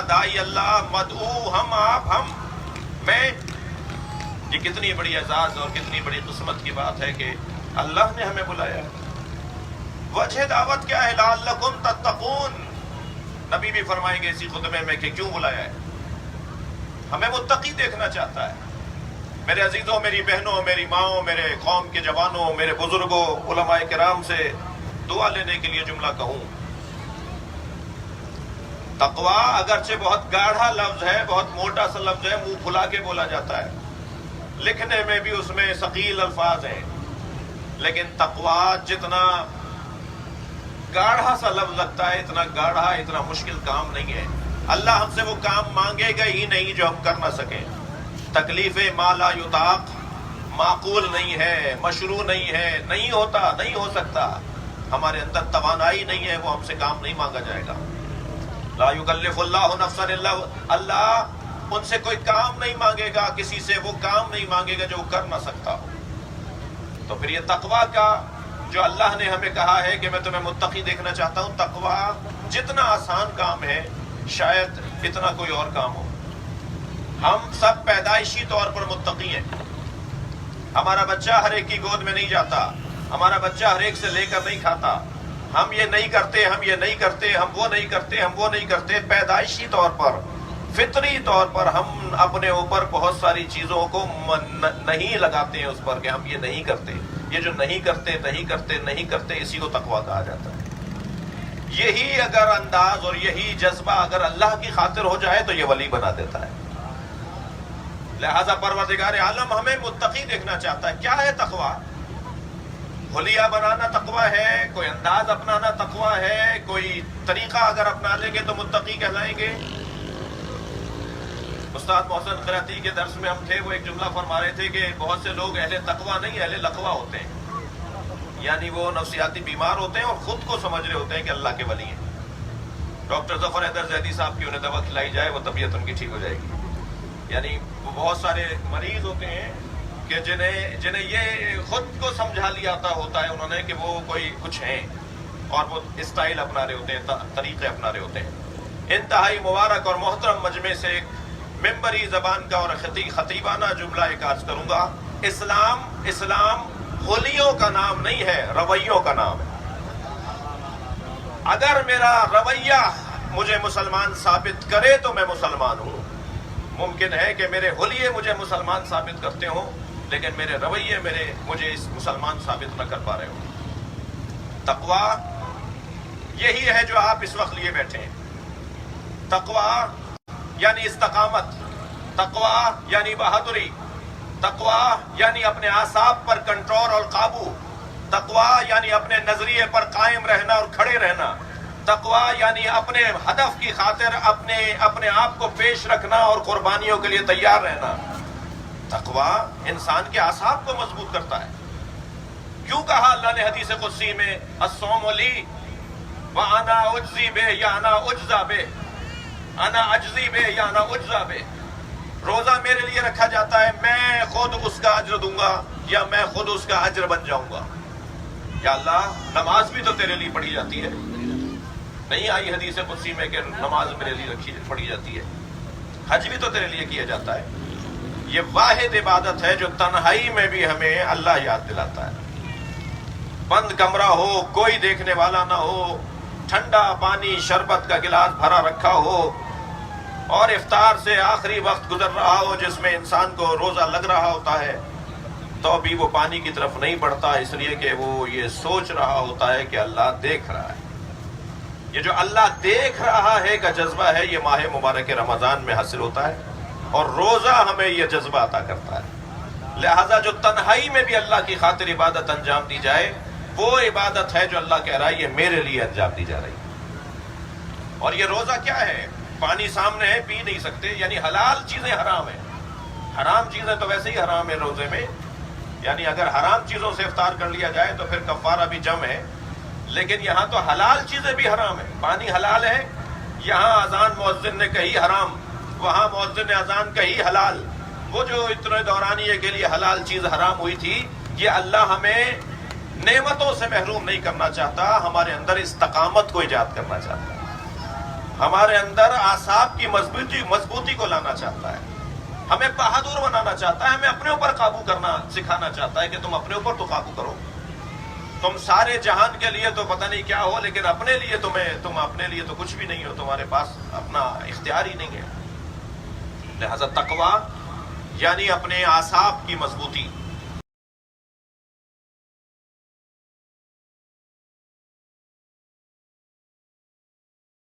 اللہ دائی اللہ مدعو ہم میں. یہ کتنی بڑی اعزاز اور کتنی بڑی قسمت کی بات ہے کہ اللہ نے ہمیں بلایا ہے. وجہ دعوت کیا ہے؟ لعلکم تتقون. نبی بھی فرمائیں گے اسی خطبے میں کہ کیوں بلایا ہے. ہمیں متقی دیکھنا چاہتا ہے. میرے عزیزوں، میری بہنوں، میری ماؤں، میرے قوم کے جوانوں، میرے بزرگوں، علماء کرام سے دعا لینے کے لیے جملہ کہوں. تقوی اگرچہ بہت گاڑھا لفظ ہے، بہت موٹا سا لفظ ہے، منہ پھلا کے بولا جاتا ہے، لکھنے میں بھی اس میں ثقیل الفاظ ہیں، لیکن تقوی جتنا گاڑھا سا لفظ لگتا ہے، اتنا گاڑھا، اتنا مشکل کام نہیں ہے. اللہ ہم سے وہ کام مانگے گا ہی نہیں جو ہم کر نہ سکیں. تکلیف ما لا یطاق معقول نہیں ہے، مشروع نہیں ہے، نہیں ہوتا، نہیں ہو سکتا. ہمارے اندر توانائی نہیں ہے، وہ ہم سے کام نہیں مانگا جائے گا. لا یکلف اللہ نفسا الا اللہ ان سے کوئی کام نہیں مانگے گا، کسی سے وہ کام نہیں مانگے گا جو وہ کر نہ سکتا. تو پھر یہ تقوی کا جو اللہ نے ہمیں کہا ہے کہ میں تمہیں متقی دیکھنا چاہتا ہوں، تقوی جتنا آسان کام ہے شاید اتنا کوئی اور کام ہو. ہم سب پیدائشی طور پر متقی ہیں. ہمارا بچہ ہر ایک کی گود میں نہیں جاتا، ہمارا بچہ ہر ایک سے لے کر نہیں کھاتا. ہم یہ نہیں کرتے، ہم یہ نہیں کرتے، ہم وہ نہیں کرتے، ہم وہ نہیں کرتے. پیدائشی طور پر، فطری طور پر ہم اپنے اوپر بہت ساری چیزوں کو نہیں لگاتے ہیں اس پر کہ ہم یہ نہیں کرتے. یہ جو نہیں کرتے، نہیں کرتے، نہیں کرتے، اسی کو تقویٰ کہا جاتا ہے. یہی اگر انداز اور یہی جذبہ اگر اللہ کی خاطر ہو جائے تو یہ ولی بنا دیتا ہے. لہذا پروردگار عالم ہمیں متقی دیکھنا چاہتا ہے. کیا ہے تقویٰ؟ حلیہ بنانا تقویٰ ہے، کوئی انداز اپنانا تقویٰ ہے، کوئی طریقہ اگر اپنا لیں گے تو متقی کہلائیں گے. استاد محسن قرأتی کے درس میں ہم تھے، وہ ایک جملہ فرما رہے تھے کہ بہت سے لوگ اہل تقویٰ نہیں، اہل لقوہ ہوتے ہیں. یعنی وہ نفسیاتی بیمار ہوتے ہیں اور خود کو سمجھ رہے ہوتے ہیں کہ اللہ کے ولی ہیں. ڈاکٹر ظفر حیدر زیدی صاحب کی انہیں دوا کھلائی جائے وہ طبیعت ان کی ٹھیک ہو جائے گی. یعنی وہ بہت سارے مریض ہوتے ہیں کہ جنہیں یہ خود کو سمجھا لیا ہوتا ہے انہوں نے کہ وہ کوئی کچھ ہیں، اور وہ اسٹائل اپنا رہے ہوتے ہیں، طریقے اپنا رہے ہوتے ہیں. انتہائی مبارک اور محترم مجمع سے ایک ممبری زبان کا اور خطیبانہ جملہ ایک عرض کروں گا. اسلام ہولیوں کا نام نہیں ہے، رویوں کا نام ہے. اگر میرا رویہ مجھے مسلمان ثابت کرے تو میں مسلمان ہوں. ممکن ہے کہ میرے ہولیے مجھے مسلمان ثابت کرتے ہوں، لیکن میرے رویے مجھے اس مسلمان ثابت نہ کر پا رہے ہوں. تقویٰ یہی ہے جو آپ اس وقت لیے بیٹھے ہیں. تقویٰ یعنی استقامت، تقویٰ یعنی بہادری، تقویٰ یعنی اپنے اعصاب پر کنٹرول اور قابو، تقویٰ یعنی اپنے نظریے پر قائم رہنا اور کھڑے رہنا، تقویٰ یعنی اپنے ہدف کی خاطر اپنے آپ کو پیش رکھنا اور قربانیوں کے لیے تیار رہنا. تقویٰ انسان کے اعصاب کو مضبوط کرتا ہے. کیوں کہا اللہ نے حدیث قدسی میں الصوم لی وانا اجزی بہ یا انا اجزا بہ، انا اجزی بہ یا انا اجزا بہ. روزہ میرے لیے رکھا جاتا ہے، میں خود اس کا اجر دوں گا یا میں خود اس کا اجر بن جاؤں گا. یا اللہ نماز بھی تو تیرے لیے پڑھی جاتی ہے. نہیں آئی حدیث قدسی میں کہ نماز میرے لیے پڑھی جاتی ہے، حج بھی تو تیرے لیے کیا جاتا ہے. یہ واحد عبادت ہے جو تنہائی میں بھی ہمیں اللہ یاد دلاتا ہے. بند کمرہ ہو، کوئی دیکھنے والا نہ ہو، ٹھنڈا پانی شربت کا گلاس بھرا رکھا ہو، اور افطار سے آخری وقت گزر رہا ہو جس میں انسان کو روزہ لگ رہا ہوتا ہے، تو بھی وہ پانی کی طرف نہیں بڑھتا، اس لیے کہ وہ یہ سوچ رہا ہوتا ہے کہ اللہ دیکھ رہا ہے. یہ جو اللہ دیکھ رہا ہے کا جذبہ ہے، یہ ماہ مبارک رمضان میں حاصل ہوتا ہے، اور روزہ ہمیں یہ جذبہ عطا کرتا ہے. لہذا جو تنہائی میں بھی اللہ کی خاطر عبادت انجام دی جائے، وہ عبادت ہے جو اللہ کہہ رہا ہے یہ میرے لیے انجام دی جا رہی ہے. اور یہ روزہ کیا ہے؟ پانی سامنے ہے، پی نہیں سکتے، یعنی حلال چیزیں حرام ہیں. حرام چیزیں تو ویسے ہی حرام ہیں روزے میں، یعنی اگر حرام چیزوں سے افطار کر لیا جائے تو پھر کفارہ بھی جم ہے. لیکن یہاں تو حلال چیزیں بھی حرام ہیں. پانی حلال ہے، یہاں اذان مؤذن نے کہی حرام، وہاں مؤذن نے اذان کہی حلال. وہ جو اتنے دورانیے کے لیے حلال چیز حرام ہوئی تھی، یہ اللہ ہمیں نعمتوں سے محروم نہیں کرنا چاہتا، ہمارے اندر استقامت کو ایجاد کرنا چاہتا ہے. ہمارے اندر اعصاب کی مضبوطی کو لانا چاہتا ہے، ہمیں بہادر بنانا چاہتا ہے، ہمیں اپنے اوپر قابو کرنا سکھانا چاہتا ہے کہ تم اپنے اوپر تو قابو کرو. تم سارے جہان کے لیے تو پتہ نہیں کیا ہو، لیکن اپنے لیے تم اپنے لیے تو کچھ بھی نہیں ہو، تمہارے پاس اپنا اختیار ہی نہیں ہے. لہذا تقویٰ یعنی اپنے اعصاب کی مضبوطی.